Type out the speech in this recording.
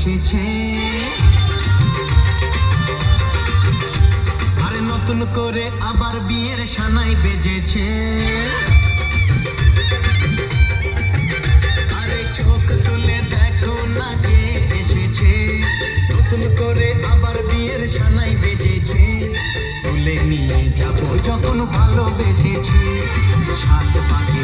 এসেছে, আরে নতুন করে আবার বিয়ের সানাই বেজেছে। আরে চোখ তুলে দেখো না কে এসেছে, নতুন করে আবার বিয়ের সানাই বেজেছে। তুলে নিয়ে যাবো যখন ভালোবেসেছি, সাত পাখি